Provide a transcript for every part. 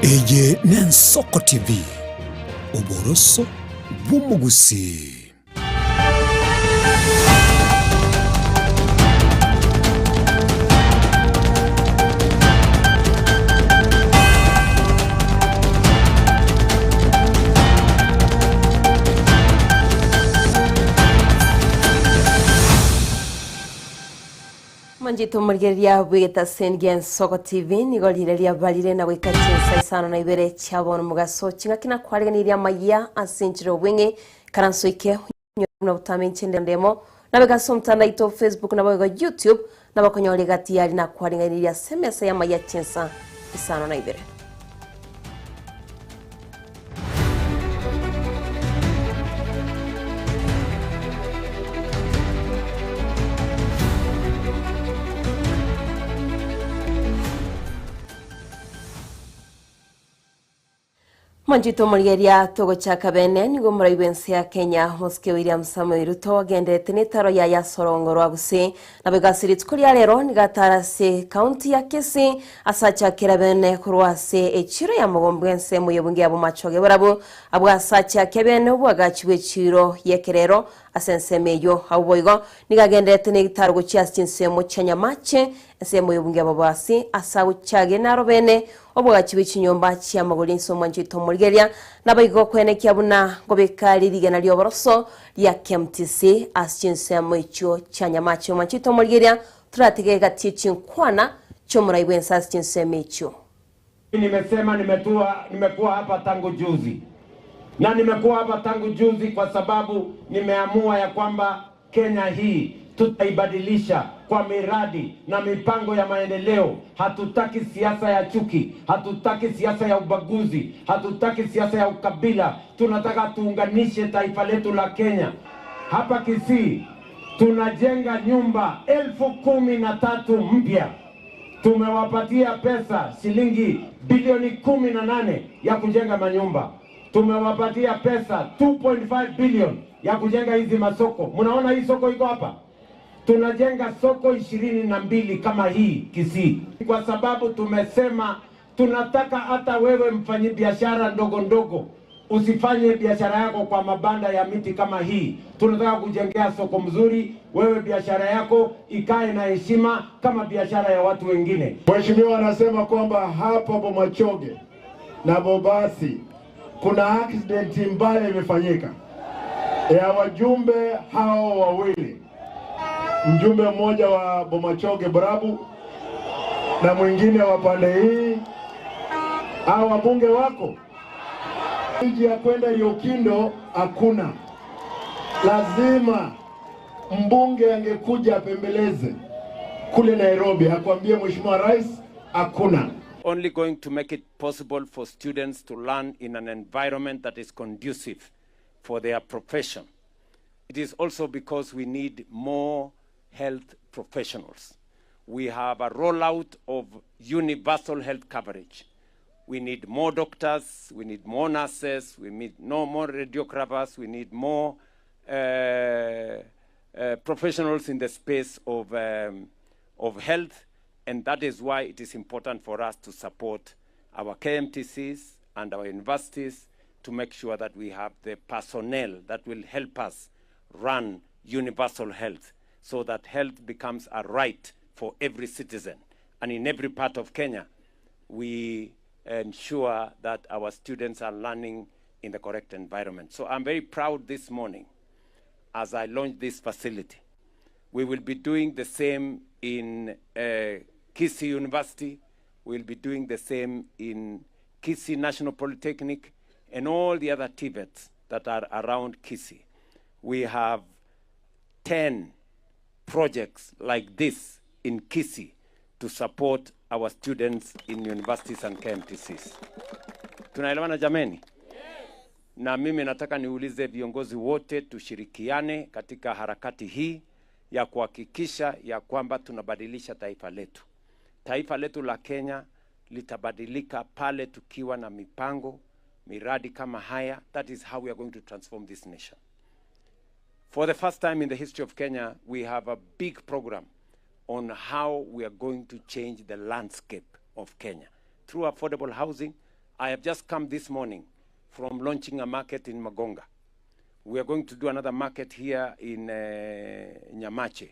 Eje ni Ensoko TV, uboroso bw'umugusi. Manjito murgeria wita sengi Ensoko TV nigolireria balire na wika Chinsa Isano na Ibere chabona mugaso chinga kina kwariganiria Amayia asinchiro wingi karansoike na utamenche ndemo na begaso mtandaito Facebook na bwa YouTube na bakonyole gati yali na kwariganiria semesa ya Amayia Chinsa Isano na Ibere. Manjito murigeria togo chaka bene nigo muraibense ya Kenya Moske William Samuel Ruto agendete n'itaro ya Sorongoro aguse nabegasiritse kuri rero nigatarase county ya Kisii asacha kirabene kurwase echiro ya mugombwense muyebungi abo machoge barabo abwasacha kebene ubwagachiwe chiro yekerero asensemeyo awboigo nigagendete n'itaro guchias chinsemo chanyamache ensemo yebungi abo basi asawuchage narobene obwagachiwe chinyomba chia magolinso manjito murigeria nabayigo kwenekya buna ngobekali ligana lyoboroso lya KMTC asinsemo icho chanyamache manjito murigeria turategeka tichinkwana chomuraibensa asinsemo icho. Nimesema nimekuwa hapa tangu juzi. Na nimekuwa hapa tangu juzi kwa sababu nimeamua ya kwamba Kenya hii tutaibadilisha kwa miradi na mipango ya maendeleo. Hatutaki siasa ya chuki, hatutaki siasa ya ubaguzi, hatutaki siasa ya ukabila. Tunataka tuunganishe taifa letu la Kenya. Hapa Kisii tunajenga nyumba 13,000 mpya. Tumewapatia pesa shilingi bilioni 18 ya kujenga manyumba. Tumewapatia pesa 2.5 billion ya kujenga hizi masoko. Mnaona hii soko iko hapa? Tunajenga soko 22 kama hii Kisii. Kwa sababu tumesema tunataka hata wewe mfanyi biashara ndogo ndogo usifanye biashara yako kwa mabanda ya miti kama hii. Tunataka kujengea soko mzuri, wewe biashara yako ikae na heshima kama biashara ya watu wengine. Mheshimiwa anasema kwamba hapa Bomachoge na Bobasi kuna accident mbaya imefanyika ya wajumbe hao wawili. Mjumbe mmoja wa Bomachoge Brabu na mwingine wa pande hii. Hao wabunge wako nje ya kwenda Yokindo hakuna. Lazima mbunge angekuja apembeleze kule Nairobi akwambie Mheshimiwa Rais hakuna. Only going to make it possible for students to learn in an environment that is conducive for their profession. It is also because we need more health professionals. We have a rollout of universal health coverage. We need more doctors, we need more nurses, we need more radiographers, we need more professionals in the space of health, and that is why it is important for us to support our KMTCs and our universities to make sure that we have the personnel that will help us run universal health, so that health becomes a right for every citizen. And in every part of Kenya, we ensure that our students are learning in the correct environment. So I'm very proud this morning as I launch this facility. We will be doing the same in Kisii University. We'll be doing the same in Kisii National Polytechnic and all the other TVETs that are around Kisii. We have 10 projects like this in Kisii to support our students in universities and KMTCs. Tunaelewana jameni? Na mimi nataka niulize viongozi wote tushirikiane katika harakati hii ya kuhakikisha ya kwamba tunabadilisha taifa letu. Taifa letu la Kenya litabadilika pale tukiwa na mipango, miradi kama haya. That is how we are going to transform this nation. For the first time in the history of Kenya, we have a big program on how we are going to change the landscape of Kenya. Through affordable housing, I have just come this morning from launching a market in Magonga. We are going to do another market here in Nyamache.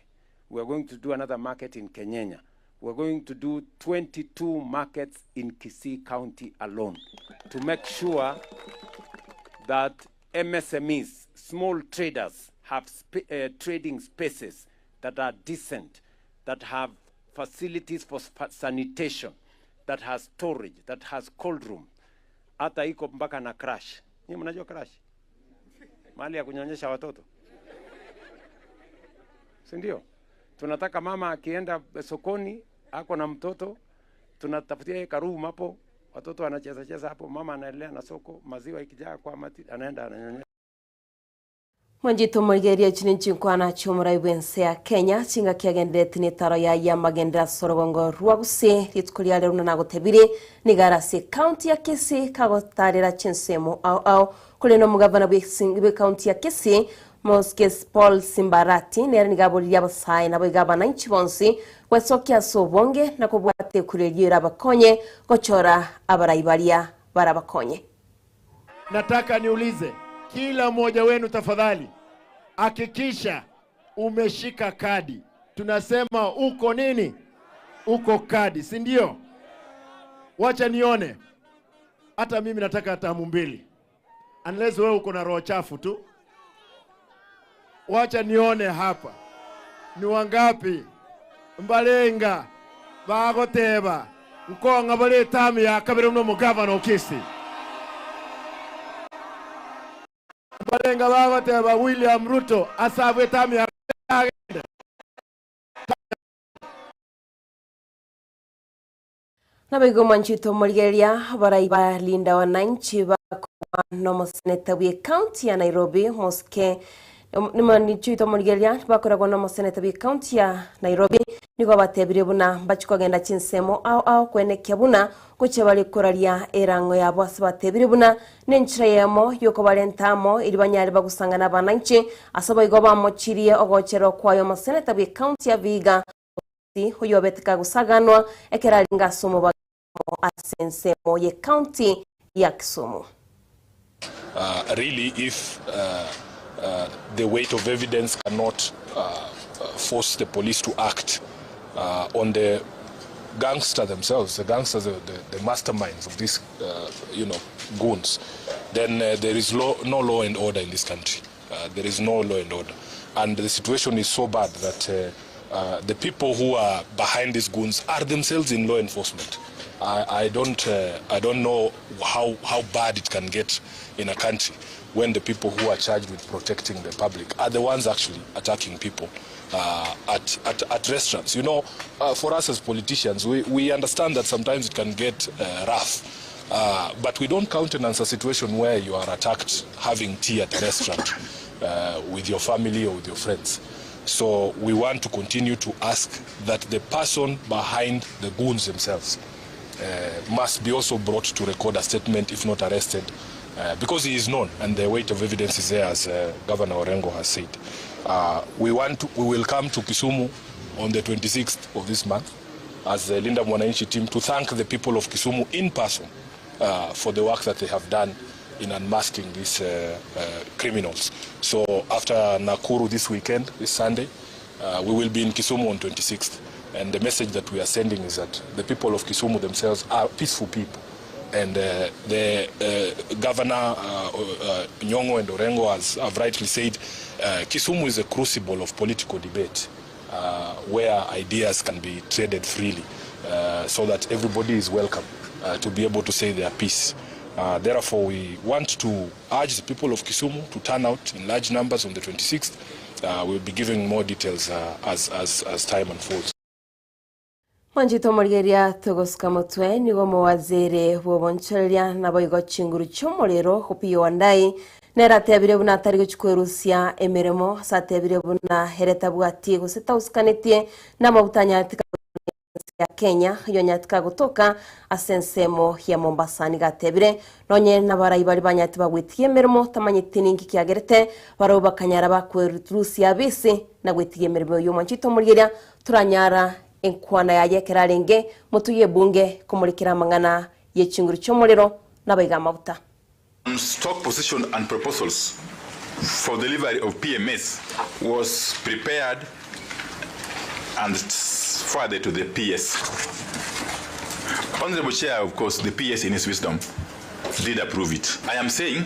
We are going to do another market in Kenyenya. We are going to do 22 markets in Kisii County alone to make sure that MSMEs, small traders, have trading spaces that are decent, that have facilities for sanitation, that has storage, that has cold room. Hata iko mpaka na crash. Ni mnajua crash? Mahali ya kunyonyesha watoto. Si ndio? Tunataka mama akienda sokoni, ako na mtoto, tunatafutia yeye karumu hapo, watoto wanacheza cheza hapo, mama anaendelea na soko, maziwa ikijaa kwa mati, anaenda ananyonyesha. Mwanjito murigeria chinkwana chumura ibense ya Kenya chinga kiagendete ni taro ya magendera sorogongo ruaguse ritkulia leruna nagotebire nigarase county ya Kisii kagotarira chinsemo au kuleno mugavana bwe county ya Kisii Moskes Paul Simbarati nere nigabulya basai nabo igabana inchibonsi wesokia sobonge na kubwate kurejera bakonye gochora abaraibaria barabakonye. Nataka niulize kila mmoja wenu tafadhali, hakikisha umeshika kadi. Tunasema uko nini? Uko kadi, si ndio? Wacha nione. Hata mimi nataka tamu mbili. Unless wewe uko na roho chafu tu. Wacha nione hapa. Ni wangapi? Mbalenga, bagoteba, nkonga bale tamu ya kabiri no mugavana Kisii. Balenga bagoteba William Ruto asabwe tamu ya Nabigo manchito murigeria baraiba linda wananchi bakwa no seneta bwe county ya Nairobi moske nimanchito murigeria bakoragwa no seneta bwe county ya Nairobi nigo batebire buna bachikogenda chinsemo au kwenekya buna kuche bali kuralia erango ya bose batebire buna nenchira yemo yoko balentamo ili banyari bagusangana bananchi asaba igo bamochirie ogochero kwayo mo seneta bwe county ya Viga huyo betika gusaganwa ekeralinga somo asensemo ye county ya Kisumu. Really, if the weight of evidence cannot force the police to act on the gangsters themselves, the gangsters, the masterminds of these, goons, then there is no law and order in this country. There is no law and order, and the situation is so bad that the people who are behind these goons are themselves in law enforcement. I don't know how bad it can get in a country when the people who are charged with protecting the public are the ones actually attacking people at restaurants. For us as politicians, we understand that sometimes it can get rough, but we don't countenance a situation where you are attacked having tea at a restaurant with your family or with your friends. So we want to continue to ask that the person behind the goons themselves must be also brought to record a statement, if not arrested, because he is known and the weight of evidence is there, as Governor Orengo has said. We will come to Kisumu on the 26th of this month as the Linda Mwananchi team to thank the people of Kisumu in person for the work that they have done in unmasking these criminals. So after Nakuru this weekend, this Sunday, we will be in Kisumu on 26th. And the message that we are sending is that the people of Kisumu themselves are peaceful people. And the Governor Nyong'o and Orengo have rightly said, Kisumu is a crucible of political debate where ideas can be traded freely so that everybody is welcome to be able to say their piece. Therefore, we want to urge the people of Kisumu to turn out in large numbers on the 26th. We'll be giving more details as time unfolds. Manjito murigeria togoska mutwe nigo muwaziri woboncheria nabo igo chinguru chomorero hupiyo wandai nera tebire buna tari guchikwerusia emiremo satebire buna hereta bwati guseta usikanetie na mabutanya ya Kenya yonyatika gutoka asensemo ya Mombasa nigatebire nonye n'abarayi bari banyati bagwitiye mirimo tamanyiti ningi kiagerete baro bakanyara bakweruturusi yabisi na gwitiye mirimo yo manchito murigeria turanyara enkwana yayekera renge mutuye bunge kumurikira mangana yechinguru cyomuriro n'abayiga mabuta. Stock position and proposals for delivery of PMS was prepared and forwarded to the PS. Honorable Chair, of course, the PS in his wisdom did approve it. I am saying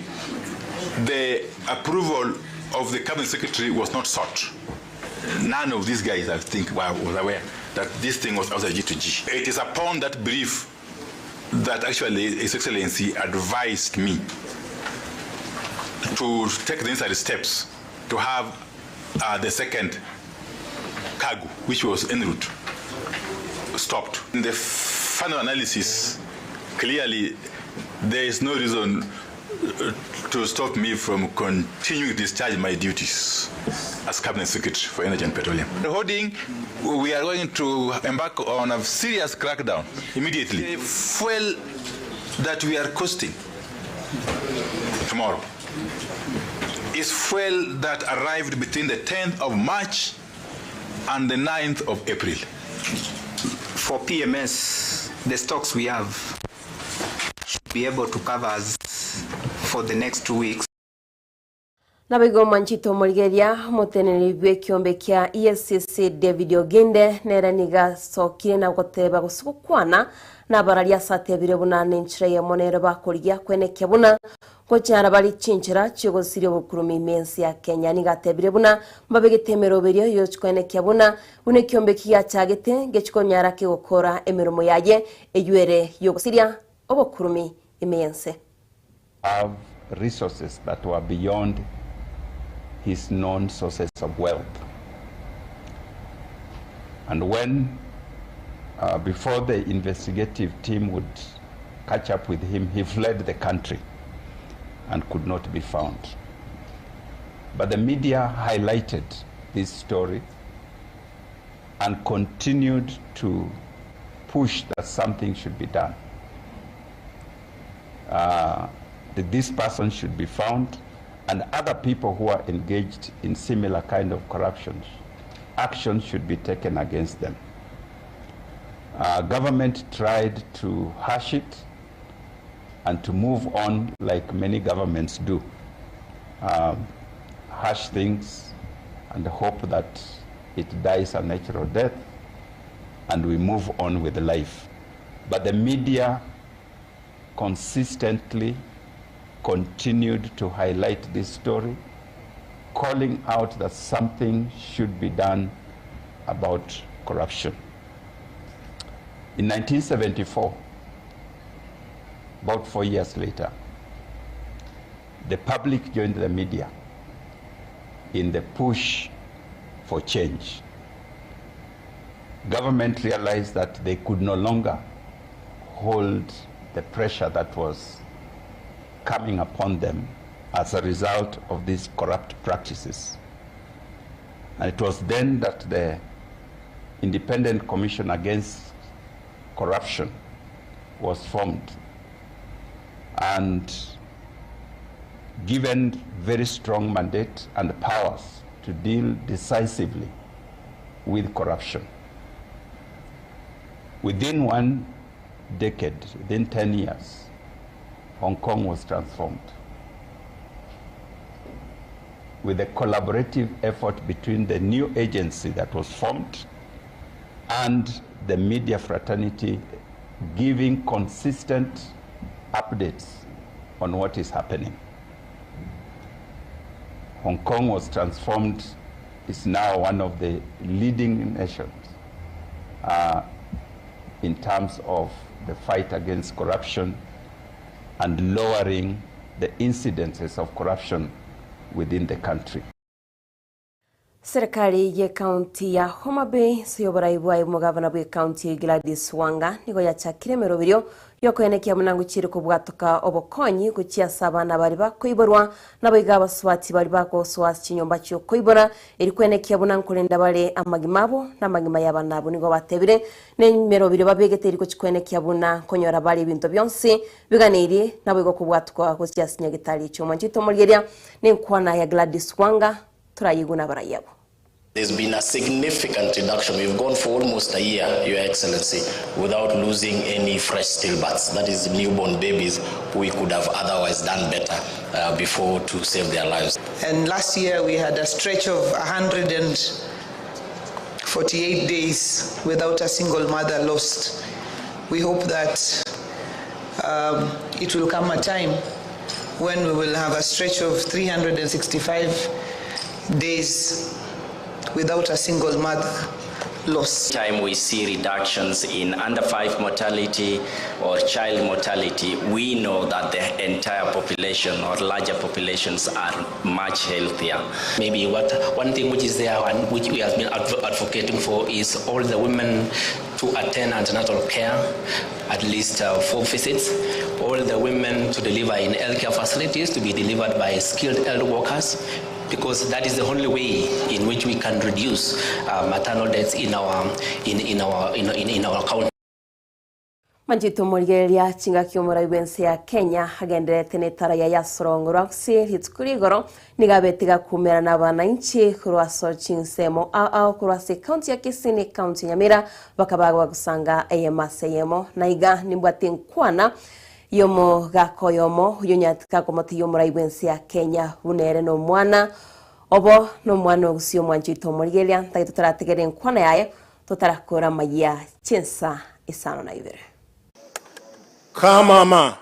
the approval of the Cabinet Secretary was not sought. None of these guys, I think, was aware that this thing was outside G2G. It is upon that brief that actually His Excellency advised me to take the necessary steps to have the second cargo, which was en route, stopped. In the final analysis, clearly there is no reason to stop me from continuing to discharge my duties as Cabinet Secretary for Energy and Petroleum. Holding, we are going to embark on a serious crackdown immediately. The fuel that we are costing tomorrow is fuel that arrived between the 10th of March and the 9th of April. For PMS, the stocks we have should be able to cover us for the next 2 weeks. Nabigo manchito murigeria muteneri bwekiombe kya ESCC David Ogende neraniga sokire na goteba gusukwana na bararia satebire bunane nchire ya monero bakorya kweneke buna kocyara bari cinchira cyogosire bukurumi mensi ya Kenya nigatebire buna mbabegetemero berio yo kweneke buna unekiombe kya cyagete gechikonyara ke gukora emirimo yaye eyuere yogosiria obukurumi imense. Have resources that were beyond his known sources of wealth. And when, before the investigative team would catch up with him, he fled the country and could not be found. But the media highlighted this story and continued to push that something should be done. That this person should be found, and other people who are engaged in similar kind of corruption, action should be taken against them. Government tried to hush it and to move on like many governments do. Hush things and hope that it dies a natural death and we move on with life. But the media consistently continued to highlight this story, calling out that something should be done about corruption. In 1974, about 4 years later, the public joined the media in the push for change. Government realized that they could no longer hold the pressure that was coming upon them as a result of these corrupt practices. And it was then that the Independent Commission Against Corruption was formed and given very strong mandate and powers to deal decisively with corruption. Within 1 decade, within 10 years, Hong Kong was transformed. With a collaborative effort between the new agency that was formed and the media fraternity giving consistent updates on what is happening. Hong Kong was transformed, is now one of the leading nations in terms of the fight against corruption and lowering the incidences of corruption within the country. Serikali ya kaunti ya Homa Bay siyobora ibwa umugabana bwe kaunti Gladys Wanga nigo yachakire merobirio yokoenekia munangu chiri kubwatoka obokonyi kuchiasa abana bari bakoiborwa nabiga baswati bari bakoswasi chinyomba cyo koibora eri kwenekia bunangu kulinda bale amagimabo n'amagima y'abanabo nigo batebire n'emerobirio babegete eri kukwenekia buna konyora bali ibintu byonse biganiri nabigo kubwatoka kuchiasa nyagitali cyo manjito mulgeria n'enkwana ya Gladys Wanga turayiguna barayabo. There's been a significant reduction. We've gone for almost a year, Your Excellency, without losing any fresh stillbirths. That is newborn babies who we could have otherwise done better before to save their lives. And last year we had a stretch of 148 days without a single mother lost. We hope that it will come a time when we will have a stretch of 365 days without a single mother lost. Time we see reductions in under 5 mortality or child mortality, we know that the entire population or larger populations are much healthier. Maybe one thing which is there and which we have been advocating for is all the women to attend antenatal care, at least 4 visits. All the women to deliver in healthcare facilities to be delivered by skilled health workers, because that is the only way in which we can reduce maternal deaths in our county. Manjito Molgeria chinga kiomora ibense ya Kenya hagenderete netara ya Yasorongoro kusi hitkurigoro nigabetiga kumera na bananchi kurwaso Chinsemo au kurwase county ya Kisini county Nyamira bakabagwa gusanga eyemaseyemo naiga nimbwate nkwana yomo gako yomo yonyatka komoti yomora ibense ya Kenya unere no mwana obo no mwana ogusio Manjito Molgeria taito tarategere nkwana yaye totarakora Amayia Chinsa Isano na Ibere. Kama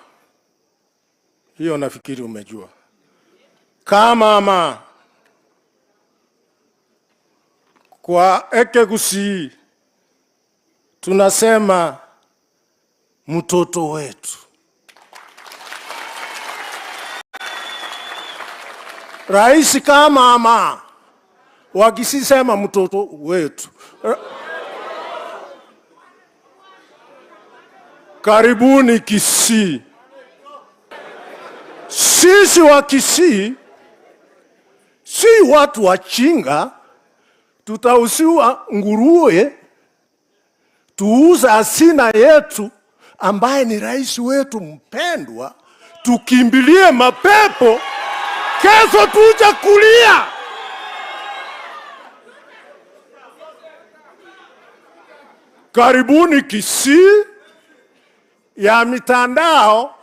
hiyo nafikiri umejua. Kama kwa ekegusi tunasema mtoto wetu. Rais kama wakisema mtoto wetu. Karibuni Kisii. Sisi wa Kisii si watu wachinga, tutausiwa nguruwe, tuuza asina yetu ambaye ni rais wetu mpendwa, tukimbilie mapepo, kesho tuja kulia. Karibuni Kisii ya mitandao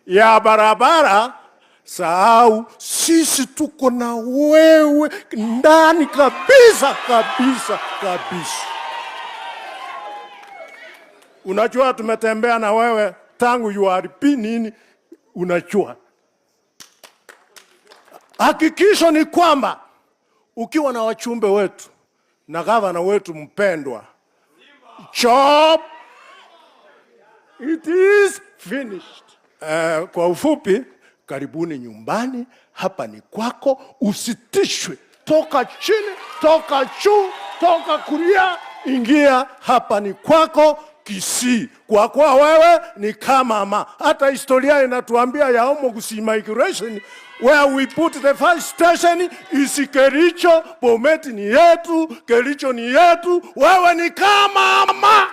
ya barabara, sahau sisi tuko na wewe ndani kabisa. Unajua tumetembea na wewe tangu URP nini, unajua. Hakikisho ni kwamba ukiwa na wachumbe wetu na gavana wetu mpendwa, job it is finished. Kwa ufupi, karibuni nyumbani, hapa ni kwako, usitishwe. Toka chini, toka juu, toka kulia, ingia, hapa ni kwako Kisii. Kwa kuwa wewe ni kama hata historia inatuambia ya Homogusi migration, where we put the first station is Kericho. Bomet ni yetu, Kericho ni yetu, wewe ni kama.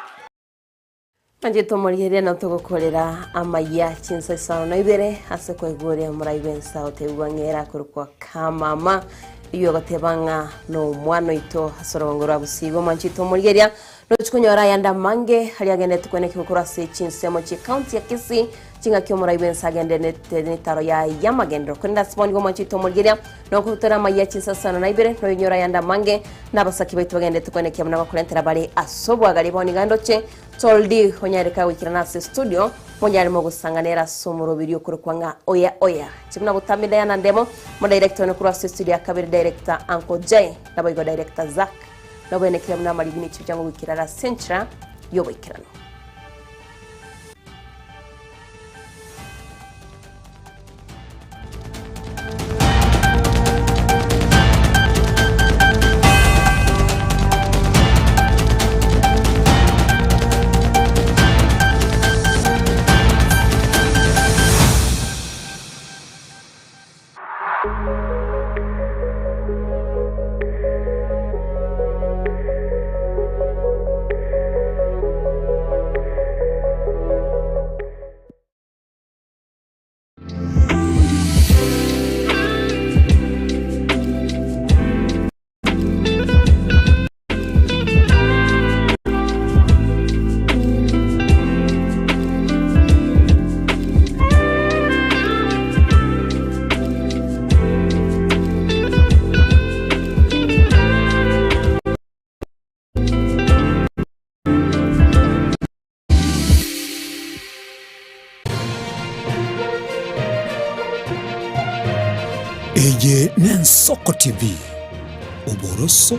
Manjito Molgeria na tugokorera Amayia Chinsa Isano na Ibere ase kwegore muraibensa otebwangera kurukwa kama iyo gatebanga no mwana ito Hasorongora busigo. Manjito Molgeria no chikonyora yanda mange hali agende tukone kukura se Chinsemo chi county ya Kisii chinga kyo muraibensa agende netaro ya yamagendro kwenda sponi go. Manjito Molgeria no kutara Amayia Chinsa Isano na Ibere no nyora yanda mange nabasaki baitu bagende tukone kyo muna bakurentera bali asobwa gali boni gandoche toldi honyareka wikiranase studio monyari mo gusanganera somoro video kurukwanga oya chimna butamida yana ndemo mo director no kurase studio ya kabiri director Uncle J nabo go director Zack nabo ene kiramna mali bini chichango wikirara centra yo wikirano. Ege ni Ensoko TV. Uboroso